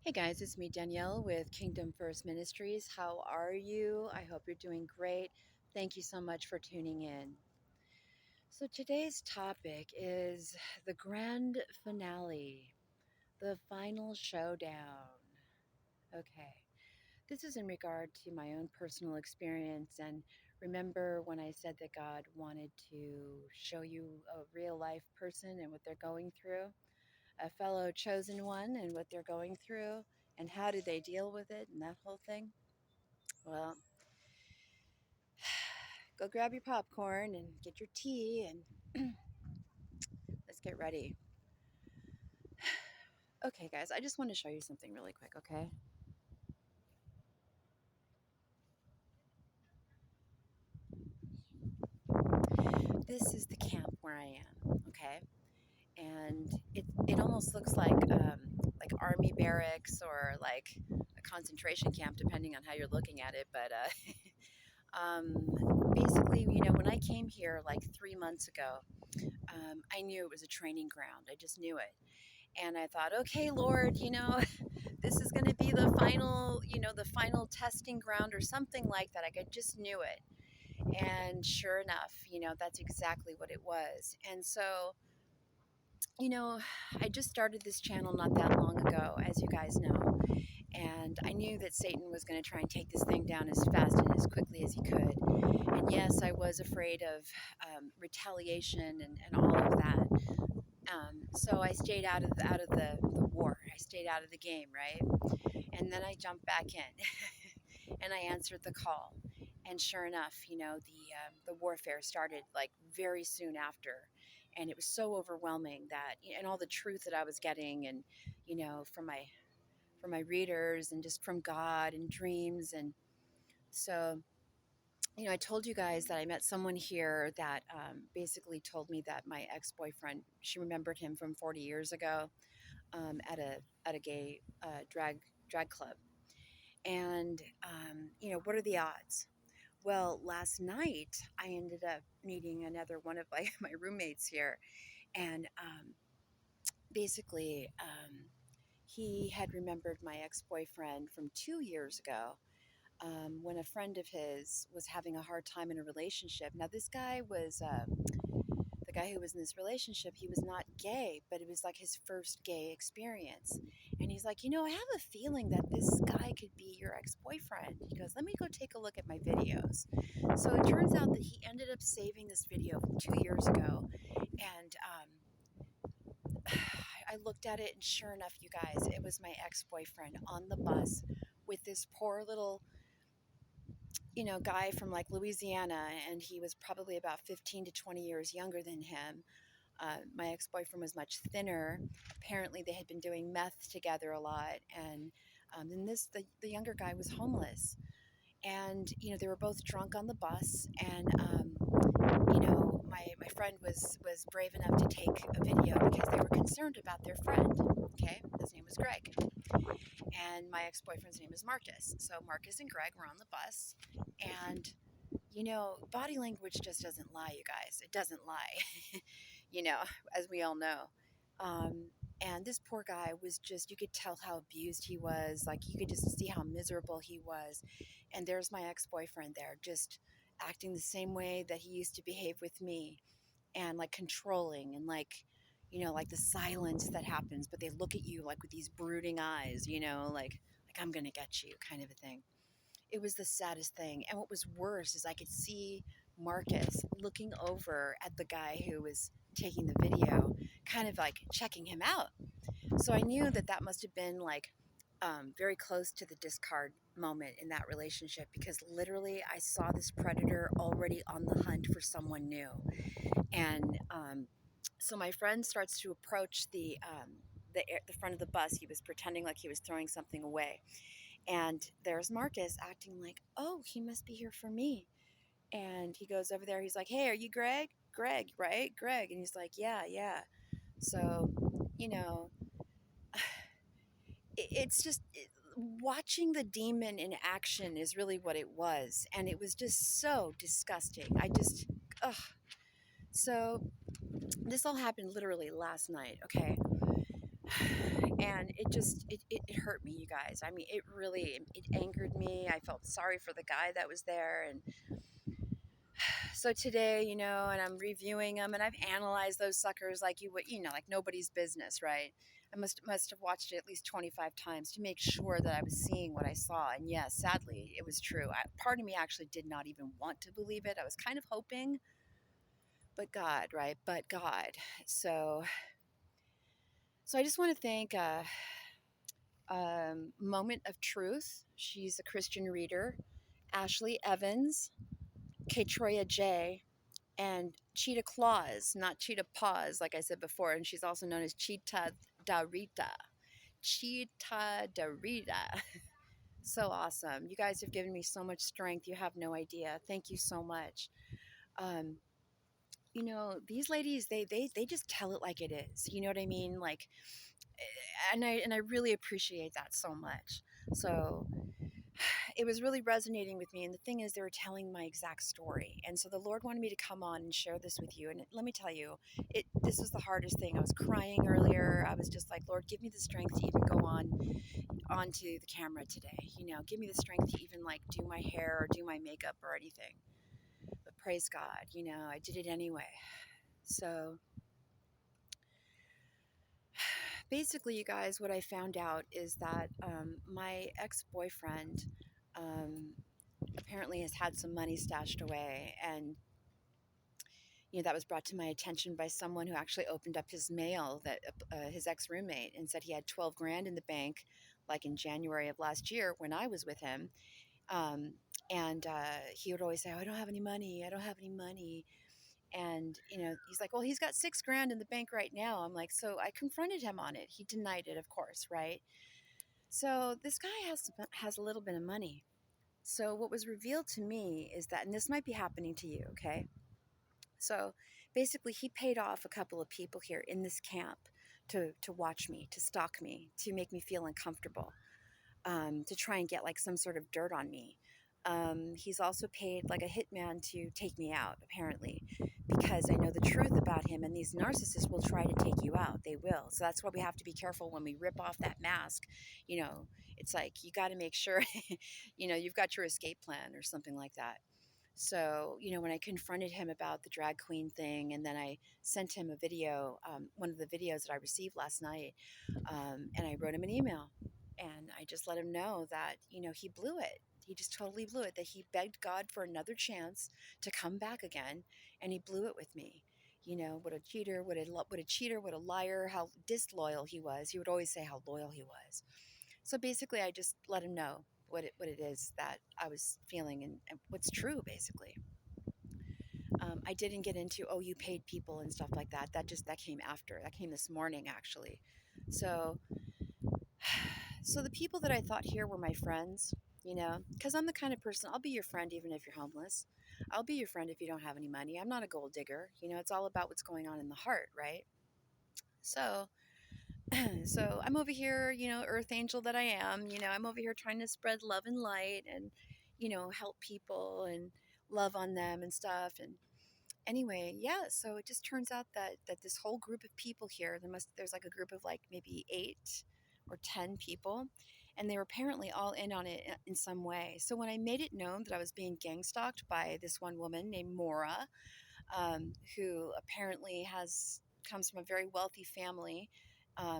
Hey guys, it's me Danielle with Kingdom First Ministries. How are you? I hope you're doing great. Thank you so much for tuning in. So today's topic is the grand finale, the final showdown. Okay. This is in regard to my own personal experience, and remember when I said that God wanted to show you a real life person and what they're going through? A fellow chosen one and what they're going through and how do they deal with it and that whole thing. Well, go grab your popcorn and get your tea and let's get ready. Okay, guys, I just want to show you something really quick, okay? This is the camp where I am, okay? And it almost looks like army barracks or like a concentration camp, depending on how you're looking at it. But basically, when I came here like 3 months ago, I knew it was a training ground. I just knew it. And I thought, okay, Lord, this is going to be the final testing ground or something like that. I just knew it. And sure enough, that's exactly what it was. And so, you know, I just started this channel not that long ago, as you guys know. And I knew that Satan was going to try and take this thing down as fast and as quickly as he could. And yes, I was afraid of retaliation and all of that. So I stayed out of the war. I stayed out of the game, right? And then I jumped back in, and I answered the call. And sure enough, the warfare started like very soon after, and it was so overwhelming that, and all the truth that I was getting, and from my readers, and just from God and dreams, and so I told you guys that I met someone here that basically told me that my ex-boyfriend, she remembered him from 40 years ago, at a gay drag club. And what are the odds? Well, last night I ended up meeting another one of my roommates here, and basically he had remembered my ex-boyfriend from 2 years ago, when a friend of his was having a hard time in a relationship. Now, this guy was the guy who was in this relationship. He was not gay, but it was like his first gay experience. And he's like, I have a feeling that this guy could be your ex boyfriend. He goes, let me go take a look at my videos. So it turns out that he ended up saving this video from 2 years ago. And I looked at it, and sure enough, you guys, it was my ex boyfriend on the bus with this poor little guy from like Louisiana, and he was probably about 15 to 20 years younger than him. My ex boyfriend was much thinner. Apparently, they had been doing meth together a lot, and then the younger guy was homeless, and they were both drunk on the bus, and my friend was brave enough to take a video because they were concerned about their friend. Okay, his name was Greg, and my ex-boyfriend's name is Marcus. So Marcus and Greg were on the bus, and body language just doesn't lie, you guys. It doesn't lie, you know, as we all know. And this poor guy was just, you could tell how abused he was. Like, you could just see how miserable he was. And there's my ex boyfriend there, just acting the same way that he used to behave with me, and like controlling, and like the silence that happens, but they look at you like with these brooding eyes, like I'm going to get you kind of a thing. It was the saddest thing. And what was worse is I could see Marcus looking over at the guy who was taking the video, kind of like checking him out. So I knew that that must have been like very close to the discard moment in that relationship, because literally I saw this predator already on the hunt for someone new. And so my friend starts to approach the front of the bus. He was pretending like he was throwing something away. And there's Marcus acting like, oh, he must be here for me. And he goes over there. He's like, hey, are you Greg? Greg, right? Greg. And he's like, yeah, yeah. So, you know, it's just watching the demon in action is really what it was. And it was just so disgusting. Ugh. So this all happened literally last night, okay? And it hurt me, you guys. I mean, it angered me. I felt sorry for the guy that was there. And so today, and I'm reviewing them, and I've analyzed those suckers like you would, like nobody's business, right? I must have watched it at least 25 times to make sure that I was seeing what I saw. And yes, sadly, it was true. Part of me actually did not even want to believe it. I was kind of hoping, but God, right? But God. So, so I just want to thank Moment of Truth. She's a Christian reader. Ashley Evans, Ktroya J, and Cheetah Claus, not Cheetah Paws, like I said before. And she's also known as Cheetah Darita. Cheetah Darita. So awesome. You guys have given me so much strength. You have no idea. Thank you so much. Um, these ladies, they just tell it like it is. You know what I mean? Like, and I really appreciate that so much. So it was really resonating with me. And the thing is, they were telling my exact story. And so the Lord wanted me to come on and share this with you. And let me tell you, this was the hardest thing. I was crying earlier. I was just like, Lord, give me the strength to even go onto the camera today. Give me the strength to even like do my hair or do my makeup or anything. But praise God, I did it anyway. So basically, you guys, what I found out is that my ex-boyfriend apparently has had some money stashed away, and that was brought to my attention by someone who actually opened up his mail, that his ex-roommate, and said he had 12 grand in the bank, like in January of last year when I was with him. Um, and he would always say, "Oh, I don't have any money. I don't have any money." And, he's like, "Well, he's got 6 grand in the bank right now." I'm like, so I confronted him on it. He denied it, of course, right? So this guy has a little bit of money. So what was revealed to me is that, and this might be happening to you, okay? So basically, he paid off a couple of people here in this camp to watch me, to stalk me, to make me feel uncomfortable, to try and get like some sort of dirt on me. He's also paid like a hitman to take me out, apparently, because I know the truth about him. And these narcissists will try to take you out. They will. So that's why we have to be careful when we rip off that mask. It's like you got to make sure, you've got your escape plan or something like that. So, when I confronted him about the drag queen thing, and then I sent him a video, one of the videos that I received last night, and I wrote him an email, and I just let him know that, he blew it. He just totally blew it, that he begged God for another chance to come back again, and he blew it with me. What a cheater, what a cheater, what a liar, how disloyal he was. He would always say how loyal he was. So basically, I just let him know what it is that I was feeling, and what's true, basically. I didn't get into, oh, you paid people and stuff like that. That came after. That came this morning, actually. So, so the people that I thought here were my friends, because I'm the kind of person, I'll be your friend even if you're homeless. I'll be your friend if you don't have any money. I'm not a gold digger. It's all about what's going on in the heart, right? So, so I'm over here, earth angel that I am, I'm over here trying to spread love and light, and, help people and love on them and stuff. And anyway, yeah, so it just turns out that this whole group of people here, there's like a group of like maybe 8 or 10 people, and they were apparently all in on it in some way. So when I made it known that I was being gang stalked by this one woman named Mora, who apparently comes from a very wealthy family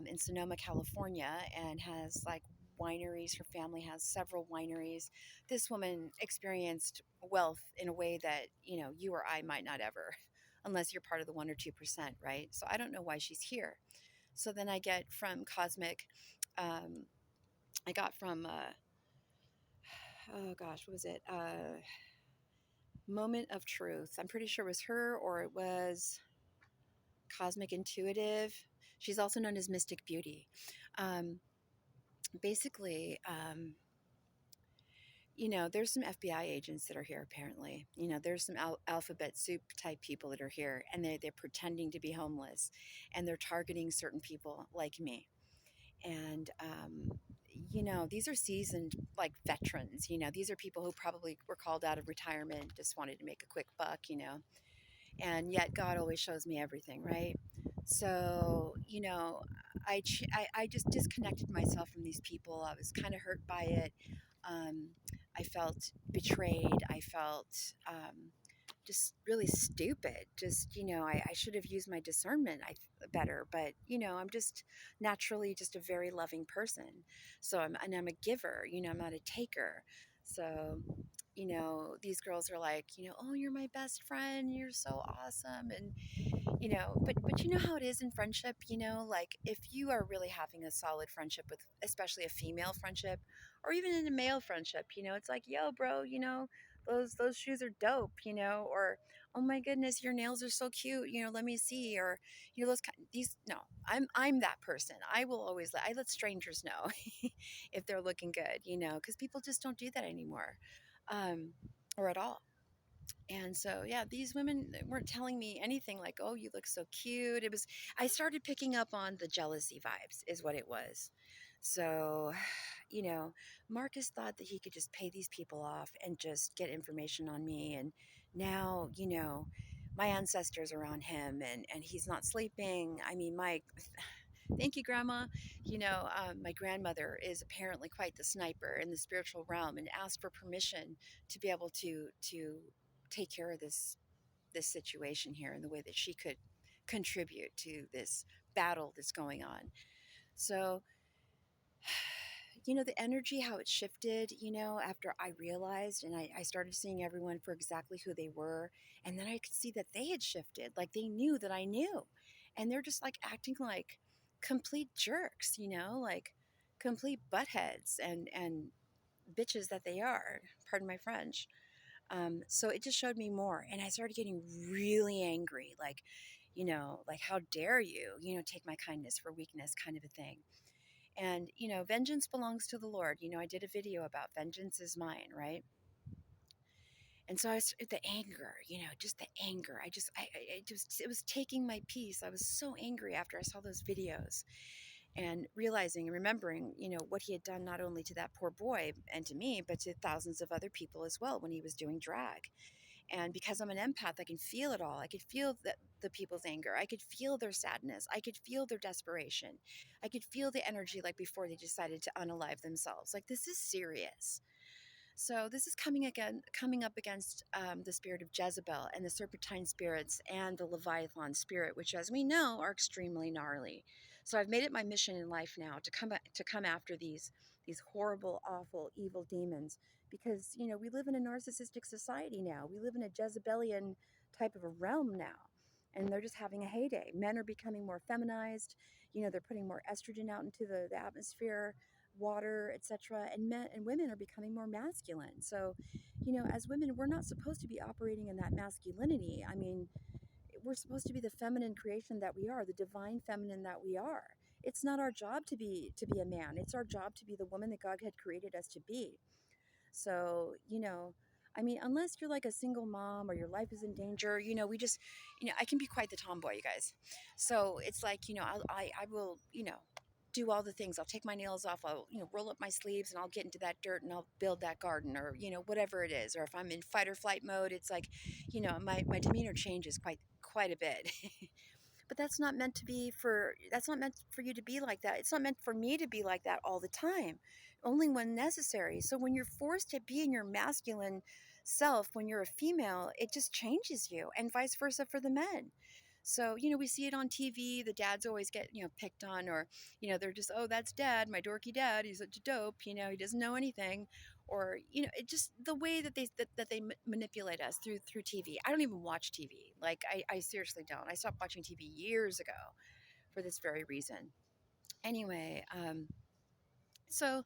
in Sonoma, California, and has like wineries. Her family has several wineries. This woman experienced wealth in a way that, you or I might not ever, unless you're part of the 1 or 2%, right? So I don't know why she's here. So then I get from Cosmic, I got from, oh gosh, what was it? Moment of Truth. I'm pretty sure it was her, or it was Cosmic Intuitive. She's also known as Mystic Beauty. Basically, there's some FBI agents that are here apparently. There's some alphabet soup type people that are here, and they're pretending to be homeless, and they're targeting certain people like me. And, these are seasoned like veterans. These are people who probably were called out of retirement, just wanted to make a quick buck, and yet God always shows me everything, right? So, I just disconnected myself from these people. I was kind of hurt by it. Um, I felt betrayed. I felt just really stupid. Just, I should have used my discernment better, but, I'm just naturally just a very loving person. So I'm a giver, I'm not a taker. So, these girls are like, oh, you're my best friend. You're so awesome. And but you know how it is in friendship, like if you are really having a solid friendship with especially a female friendship or even in a male friendship, it's like, yo, bro, those shoes are dope, or oh my goodness, your nails are so cute, let me see, or these no, I'm that person. I will always I let strangers know if they're looking good, because people just don't do that anymore, um or at all. And so, yeah, these women weren't telling me anything like, oh, you look so cute. I started picking up on the jealousy vibes, is what it was. So, Marcus thought that he could just pay these people off and just get information on me. And now, my ancestors are on him and he's not sleeping. I mean, thank you, Grandma. My grandmother is apparently quite the sniper in the spiritual realm and asked for permission to be able to take care of this situation here in the way that she could contribute to this battle that's going on. So, the energy, how it shifted, after I realized and I started seeing everyone for exactly who they were. And then I could see that they had shifted, like they knew that I knew. And they're just like acting like complete jerks, like complete buttheads and bitches that they are. Pardon my French. So it just showed me more. And I started getting really angry, like, how dare you, take my kindness for weakness kind of a thing. And, vengeance belongs to the Lord. I did a video about vengeance is mine, right? And so the anger, just the anger. It was taking my peace. I was so angry after I saw those videos and realizing and remembering, what he had done not only to that poor boy and to me, but to thousands of other people as well when he was doing drag. And because I'm an empath, I can feel it all. I could feel the people's anger. I could feel their sadness. I could feel their desperation. I could feel the energy like before they decided to unalive themselves. Like, this is serious. So this is coming up against the spirit of Jezebel and the serpentine spirits and the Leviathan spirit, which, as we know, are extremely gnarly. So I've made it my mission in life now to come after these horrible, awful, evil demons, because we live in a narcissistic society now. We live in a Jezebelian type of a realm now, and they're just having a heyday. Men are becoming more feminized. They're putting more estrogen out into the atmosphere, water, etc. And men and women are becoming more masculine. So, as women, we're not supposed to be operating in that masculinity. I mean, we're supposed to be the feminine creation that we are, the divine feminine that we are. It's not our job to be a man. It's our job to be the woman that God had created us to be. So, I mean, unless you're like a single mom or your life is in danger, we just, I can be quite the tomboy, you guys. So it's like, I will, do all the things. I'll take my nails off. I'll, roll up my sleeves and I'll get into that dirt and I'll build that garden, or, whatever it is. Or if I'm in fight or flight mode, it's like, my demeanor changes quite a bit. But that's not meant for you to be like that. It's not meant for me to be like that all the time, only when necessary. So when you're forced to be in your masculine self when you're a female, it just changes you, and vice versa for the men. So, we see it on TV. The dads always get, picked on, or, they're just, oh, that's dad, my dorky dad. He's such a dope, he doesn't know anything. Or, it just the way that they manipulate us through TV. I don't even watch TV. Like, I seriously don't. I stopped watching TV years ago for this very reason. Anyway, so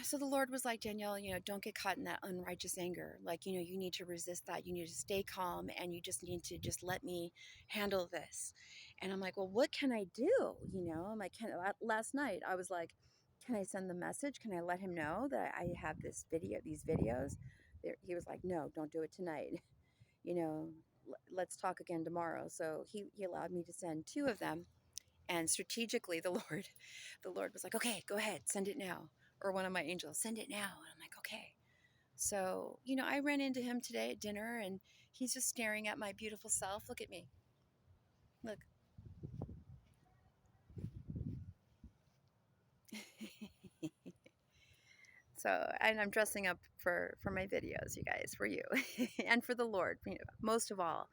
so the Lord was like, Danielle, don't get caught in that unrighteous anger. Like, you need to resist that. You need to stay calm, and you just need to just let me handle this. And I'm like, well, what can I do? I'm like, last night I was like, can I send the message? Can I let him know that I have these videos? He was like, no, don't do it tonight. You know, let's talk again tomorrow. So he allowed me to send two of them. And strategically, the Lord was like, okay, go ahead, send it now. Or one of my angels, send it now. And I'm like, okay. So, I ran into him today at dinner, and he's just staring at my beautiful self. Look at me. Look. So, and I'm dressing up for my videos, you guys, for you, and for the Lord, most of all.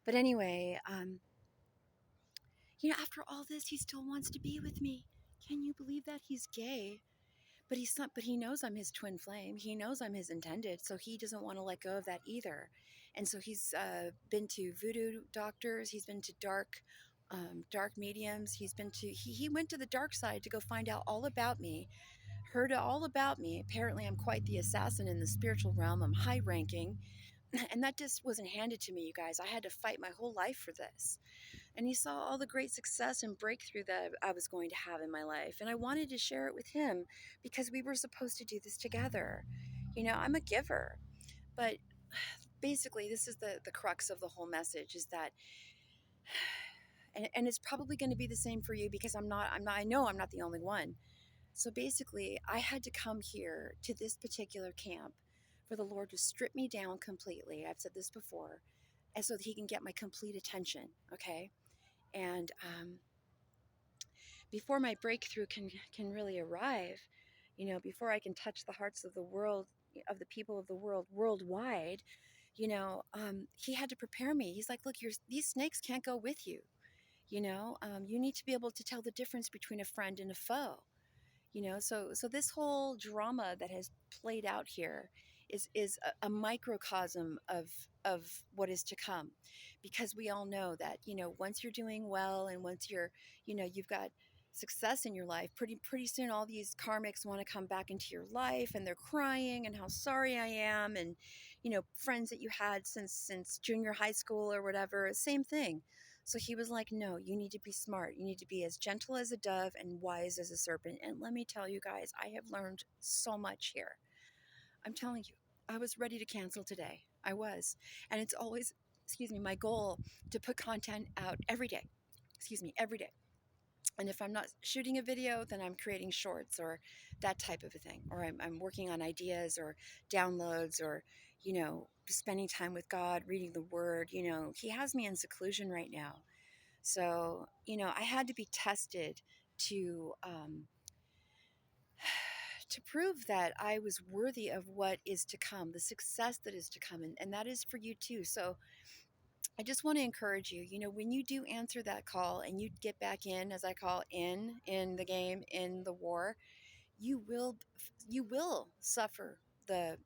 But anyway, after all this, he still wants to be with me. Can you believe that? He's gay, but he's not. But he knows I'm his twin flame. He knows I'm his intended, so he doesn't want to let go of that either. And so he's been to voodoo doctors. He's been to dark mediums. He went to the dark side to go find out all about me. Heard all about me. Apparently, I'm quite the assassin in the spiritual realm. I'm high ranking, and that just wasn't handed to me, you guys. I had to fight my whole life for this. And he saw all the great success and breakthrough that I was going to have in my life. And I wanted to share it with him because we were supposed to do this together. I'm a giver. But basically, this is the crux of the whole message is that, and it's probably going to be the same for you because I know I'm not the only one. So basically, I had to come here to this particular camp for the Lord to strip me down completely. I've said this before, and so that he can get my complete attention. Okay. And before my breakthrough can really arrive, before I can touch the hearts of the world, of the people of the world worldwide, he had to prepare me. He's like, look, these snakes can't go with you. You need to be able to tell the difference between a friend and a foe. So this whole drama that has played out here is a microcosm of what is to come, because we all know that once you're doing well and once you've got success in your life, pretty soon all these karmics want to come back into your life, and they're crying and how sorry I am, and friends that you had since junior high school or whatever, same thing. So he was like, no, you need to be smart. You need to be as gentle as a dove and wise as a serpent. And let me tell you guys, I have learned so much here. I'm telling you, I was ready to cancel today. I was. And it's always, my goal to put content out every day. Every day. And if I'm not shooting a video, then I'm creating shorts or that type of a thing. Or I'm working on ideas or downloads or, spending time with God, reading the word. He has me in seclusion right now. So, I had to be tested to to prove that I was worthy of what is to come, the success that is to come, and that is for you too. So I just want to encourage you, when you do answer that call and you get back in, as I call in the game, in the war, you will suffer the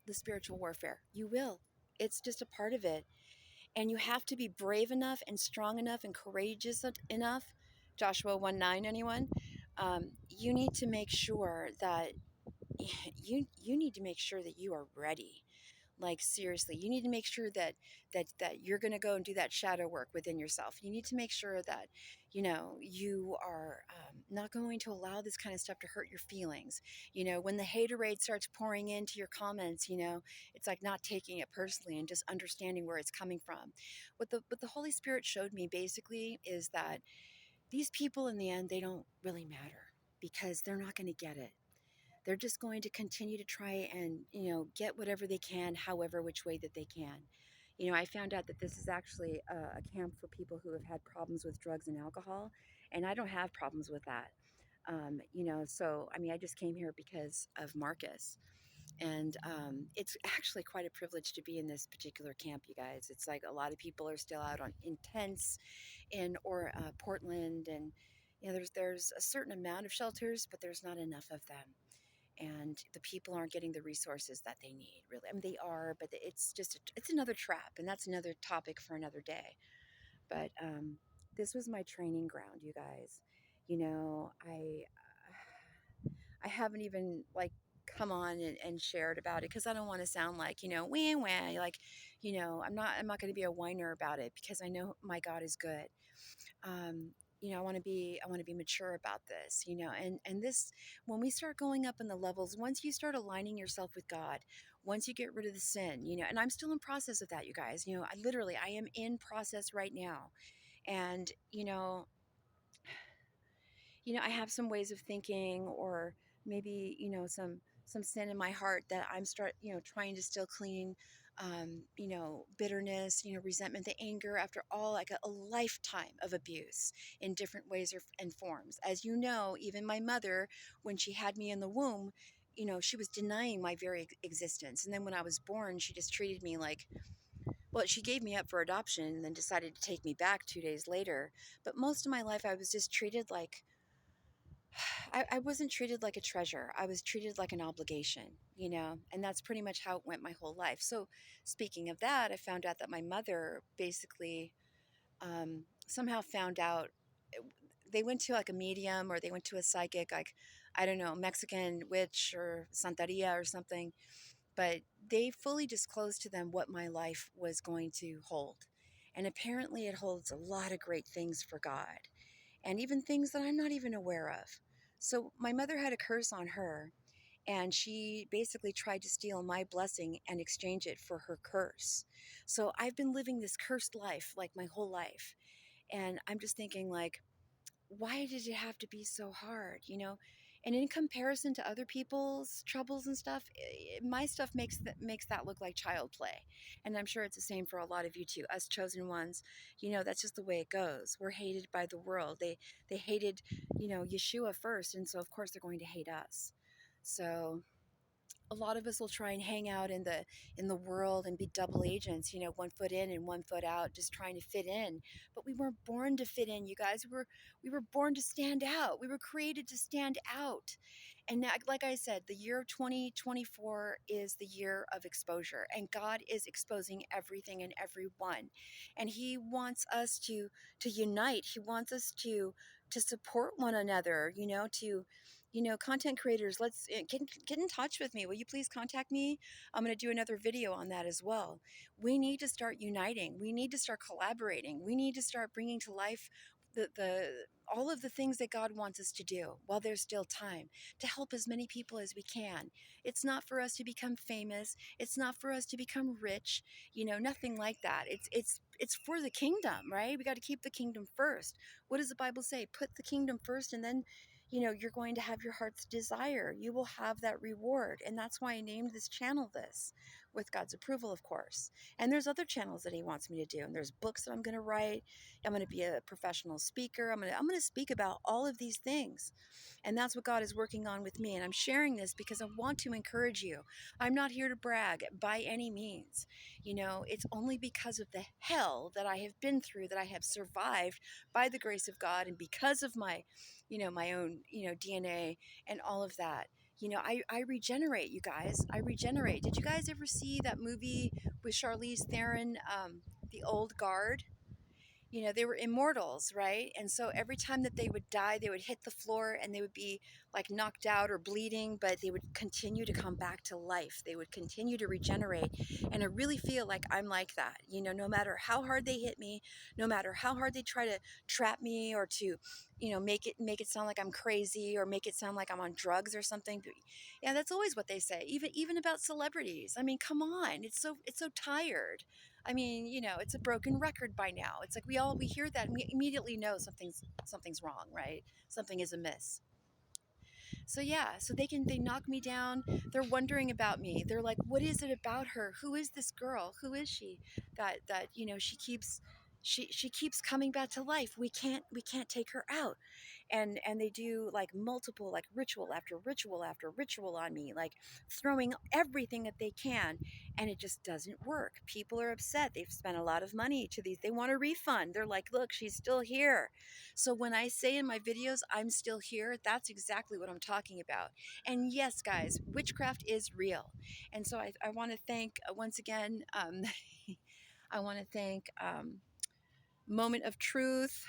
the spiritual warfare. You will. It's just a part of it. And you have to be brave enough and strong enough and courageous enough. Joshua 1:9, anyone? You need to make sure that you need to make sure that you are ready. Like, seriously, you need to make sure that you're going to go and do that shadow work within yourself. You need to make sure that you are not going to allow this kind of stuff to hurt your feelings. When the haterade starts pouring into your comments, it's like not taking it personally and just understanding where it's coming from. What the Holy Spirit showed me basically is that these people, in the end, they don't really matter because they're not going to get it. They're just going to continue to try and, get whatever they can, however, which way that they can. I found out that this is actually a camp for people who have had problems with drugs and alcohol, and I don't have problems with that. So, I just came here because of Marcus. And it's actually quite a privilege to be in this particular camp, you guys. It's like a lot of people are still out on intense in Portland, and there's a certain amount of shelters, but there's not enough of them, and the people aren't getting the resources that they need, really. They are, but it's another trap, and that's another topic for another day. But this was my training ground, you guys. I haven't even come on and shared about it because I don't want to sound like wah wah, like I'm not going to be a whiner about it, because I know my God is good. I want to be mature about this, and this, when we start going up in the levels, once you start aligning yourself with God, once you get rid of the sin, and I'm still in process of that, you guys. I am in process right now. And I have some ways of thinking, or maybe, some sin in my heart that I'm trying to still clean, bitterness, resentment, the anger after all, like a lifetime of abuse in different ways and forms. As you know, even my mother, when she had me in the womb, she was denying my very existence. And then when I was born, she just treated me like, well, she gave me up for adoption and then decided to take me back 2 days later. But most of my life, I was just treated like, I wasn't treated like a treasure. I was treated like an obligation. And that's pretty much how it went my whole life. So, speaking of that, I found out that my mother basically somehow found out they went to like a medium or they went to a psychic, like, I don't know, Mexican witch or Santeria or something, but they fully disclosed to them what my life was going to hold. And apparently, it holds a lot of great things for God and even things that I'm not even aware of. So, my mother had a curse on her, and she basically tried to steal my blessing and exchange it for her curse. So, I've been living this cursed life like my whole life. And I'm just thinking, like, why did it have to be so hard? And in comparison to other people's troubles and stuff, my stuff makes that look like child play. And I'm sure it's the same for a lot of you too, us chosen ones. That's just the way it goes. We're hated by the world. They hated, Yeshua first, and so of course they're going to hate us. So a lot of us will try and hang out in the world and be double agents, 1 foot in and 1 foot out, just trying to fit in. But we weren't born to fit in, you guys. We were born to stand out. We were created to stand out. And now, like I said, the year of 2024 is the year of exposure, and God is exposing everything and everyone. And He wants us to unite. He wants us to support one another. Content creators, let's get in touch with me. Will you please contact me? I'm going to do another video on that as well. We need to start uniting. We need to start collaborating. We need to start bringing to life the all of the things that God wants us to do while there's still time, to help as many people as we can. It's not for us to become famous. It's not for us to become rich, nothing like that. It's for the kingdom, right? We got to keep the kingdom first. What does the Bible say? Put the kingdom first, and then you're going to have your heart's desire. You will have that reward. And that's why I named this channel this, with God's approval, of course. And there's other channels that He wants me to do. And there's books that I'm going to write. I'm going to be a professional speaker. I'm going to speak about all of these things. And that's what God is working on with me. And I'm sharing this because I want to encourage you. I'm not here to brag by any means. It's only because of the hell that I have been through, that I have survived by the grace of God, and because of my own, DNA and all of that. I regenerate, you guys. I regenerate. Did you guys ever see that movie with Charlize Theron, The Old Guard? They were immortals, right? And so every time that they would die, they would hit the floor and they would be like knocked out or bleeding, but they would continue to come back to life. They would continue to regenerate. And I really feel like I'm like that. No matter how hard they hit me, no matter how hard they try to trap me or to, make it sound like I'm crazy or make it sound like I'm on drugs or something. But yeah, that's always what they say. Even about celebrities. I mean, come on. It's so tired. I mean, it's a broken record by now. It's like we hear that and we immediately know something's wrong, right? Something is amiss. So yeah, so they knock me down. They're wondering about me. They're like, what is it about her? Who is this girl? Who is she? That she keeps coming back to life. We can't take her out. And they do like multiple, like, ritual after ritual after ritual on me, like throwing everything that they can, and it just doesn't work. People are upset. They've spent a lot of money to these. They want a refund. They're like, look, she's still here. So when I say in my videos I'm still here, that's exactly what I'm talking about. And yes, guys, witchcraft is real. And so I want to thank, once again, I want to thank Moment of Truth,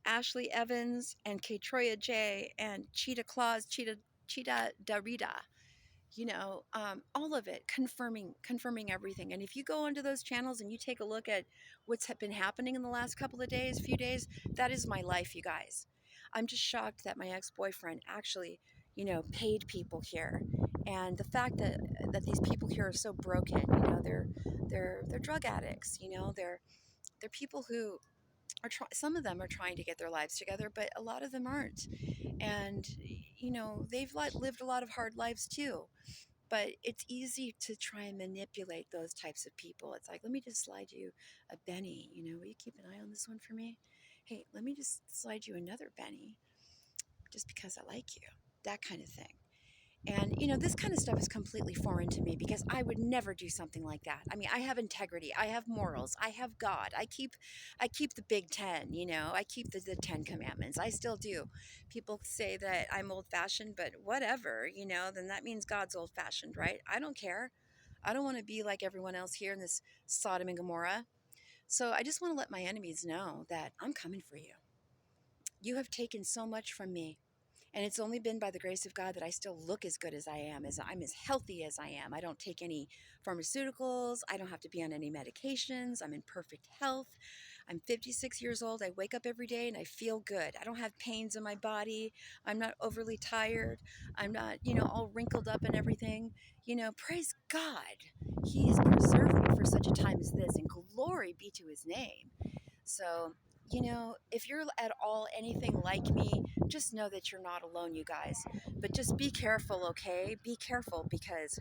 Ashley Evans, and Ktroya J, and Cheetah Claus, Cheetah Darida. All of it confirming everything. And if you go onto those channels and you take a look at what's been happening in the last few days, that is my life, you guys. I'm just shocked that my ex-boyfriend actually, paid people here. And the fact that these people here are so broken, they're drug addicts, they're people who some of them are trying to get their lives together, but a lot of them aren't. And, they've lived a lot of hard lives too. But it's easy to try and manipulate those types of people. It's like, let me just slide you a Benny. Will you keep an eye on this one for me? Hey, let me just slide you another Benny just because I like you. That kind of thing. And, this kind of stuff is completely foreign to me because I would never do something like that. I mean, I have integrity, I have morals, I have God. I keep the big 10, I keep the 10 commandments. I still do. People say that I'm old fashioned, but whatever, then that means God's old fashioned, right? I don't care. I don't want to be like everyone else here in this Sodom and Gomorrah. So I just want to let my enemies know that I'm coming for you. You have taken so much from me. And it's only been by the grace of God that I still look as good as I am, as I'm as healthy as I am. I don't take any pharmaceuticals. I don't have to be on any medications. I'm in perfect health. I'm 56 years old. I wake up every day and I feel good. I don't have pains in my body. I'm not overly tired. I'm not, all wrinkled up and everything. Praise God. He has preserved me for such a time as this, and glory be to his name. So, if you're at all anything like me, just know that you're not alone, you guys. But just be careful, okay? Be careful, because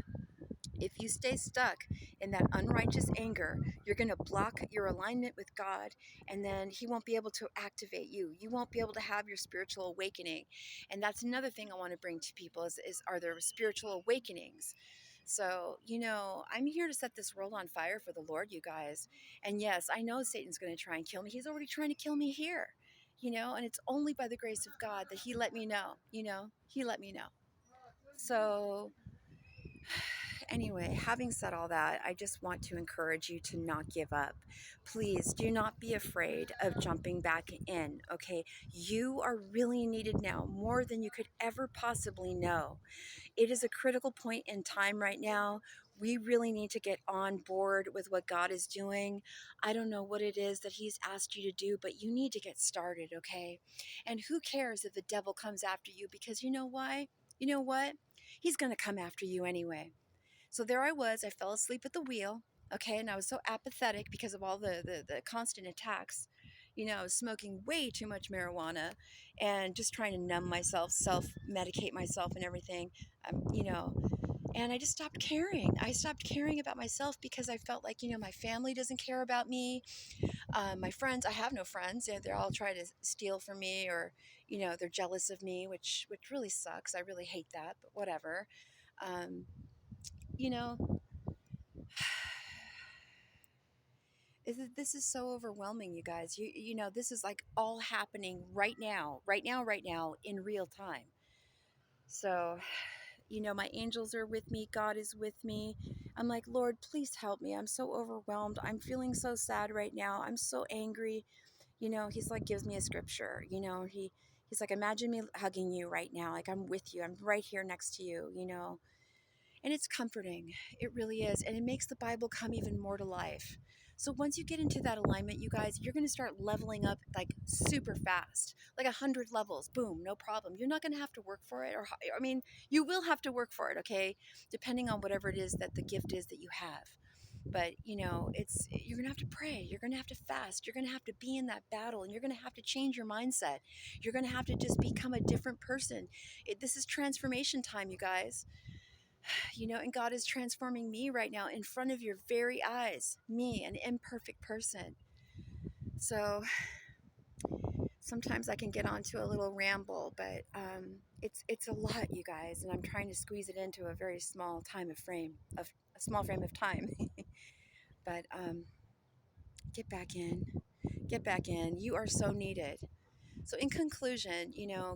if you stay stuck in that unrighteous anger, you're going to block your alignment with God, and then He won't be able to activate you. You won't be able to have your spiritual awakening. And that's another thing I want to bring to people is are there spiritual awakenings? So, I'm here to set this world on fire for the Lord, you guys. And yes, I know Satan's going to try and kill me. He's already trying to kill me here, and it's only by the grace of God that He let me know, He let me know. So, anyway, having said all that, I just want to encourage you to not give up. Please do not be afraid of jumping back in, okay? You are really needed now more than you could ever possibly know. It is a critical point in time right now. We really need to get on board with what God is doing. I don't know what it is that He's asked you to do, but you need to get started, okay? And who cares if the devil comes after you? Because you know why? You know what? He's going to come after you anyway. So there I was. I fell asleep at the wheel, okay? And I was so apathetic because of all the constant attacks. I was smoking way too much marijuana and just trying to numb myself, self-medicate myself and everything, and I just stopped caring. I stopped caring about myself because I felt like, my family doesn't care about me. My friends, I have no friends. They're all trying to steal from me, or, they're jealous of me, which really sucks. I really hate that, but whatever. Um, you know, this is so overwhelming, you guys. This is like all happening right now in real time. So, my angels are with me. God is with me. I'm like, Lord, please help me. I'm so overwhelmed. I'm feeling so sad right now. I'm so angry. He's like, gives me a scripture. He's like, imagine me hugging you right now. Like, I'm with you. I'm right here next to you. And it's comforting. It really is. And it makes the Bible come even more to life. So once you get into that alignment, you guys, you're going to start leveling up like super fast, like 100 levels. Boom, no problem. You're not going to have to work for it. I mean, you will have to work for it, okay? Depending on whatever it is that the gift is that you have. But, you're going to have to pray. You're going to have to fast. You're going to have to be in that battle, and you're going to have to change your mindset. You're going to have to just become a different person. This is transformation time, you guys. And God is transforming me right now in front of your very eyes, me, an imperfect person. So sometimes I can get onto a little ramble, but it's a lot, you guys, and I'm trying to squeeze it into a very small small frame of time. But get back in, get back in. You are so needed. So in conclusion,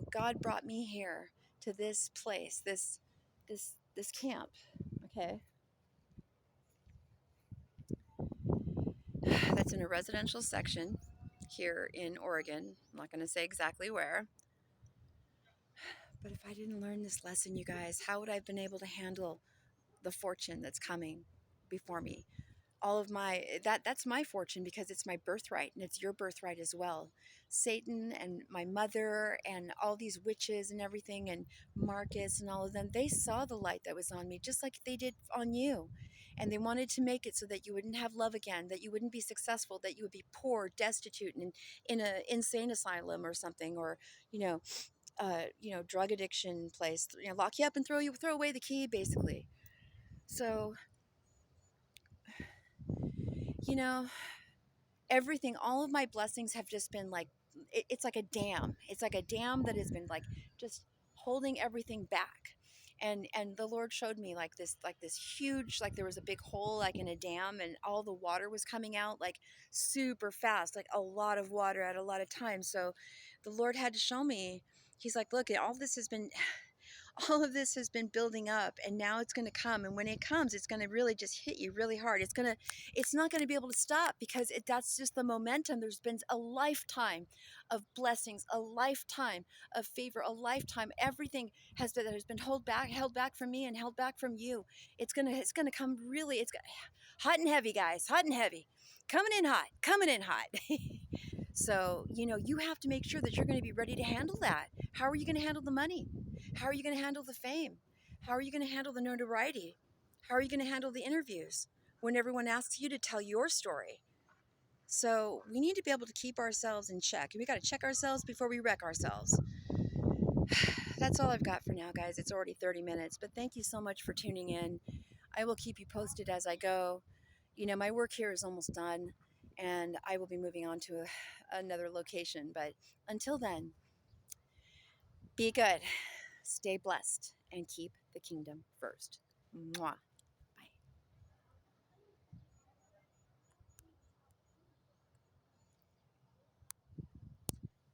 God brought me here to this place, this camp. Okay. That's in a residential section here in Oregon. I'm not going to say exactly where. But if I didn't learn this lesson, you guys, how would I have been able to handle the fortune that's coming before me? All of that's my fortune because it's my birthright, and it's your birthright as well. Satan and my mother and all these witches and everything, and Marcus and all of them, they saw the light that was on me just like they did on you. And they wanted to make it so that you wouldn't have love again, that you wouldn't be successful, that you would be poor, destitute, and in an insane asylum or something, or drug addiction place, lock you up and throw away the key, basically. So, you know, everything, all of my blessings have just been like, it's like a dam. It's like a dam that has been like just holding everything back. And the Lord showed me like this huge, like there was a big hole like in a dam, and all the water was coming out like super fast, like a lot of water at a lot of time. So the Lord had to show me. He's like, look, all of this has been building up, and now it's going to come, and when it comes, it's going to really just hit you really hard. It's not going to be able to stop, because that's just the momentum. There's been a lifetime of blessings, a lifetime of favor, a lifetime. Everything has been held back from me and held back from you. It's gonna come really. Hot and heavy, guys, hot and heavy, coming in hot. So, you have to make sure that you're going to be ready to handle that. How are you going to handle the money? How are you going to handle the fame? How are you going to handle the notoriety? How are you going to handle the interviews when everyone asks you to tell your story? So we need to be able to keep ourselves in check. We got to check ourselves before we wreck ourselves. That's all I've got for now, guys. It's already 30 minutes, but thank you so much for tuning in. I will keep you posted as I go. My work here is almost done, and I will be moving on to another location. But until then, be good, stay blessed, and keep the kingdom first. Mwah.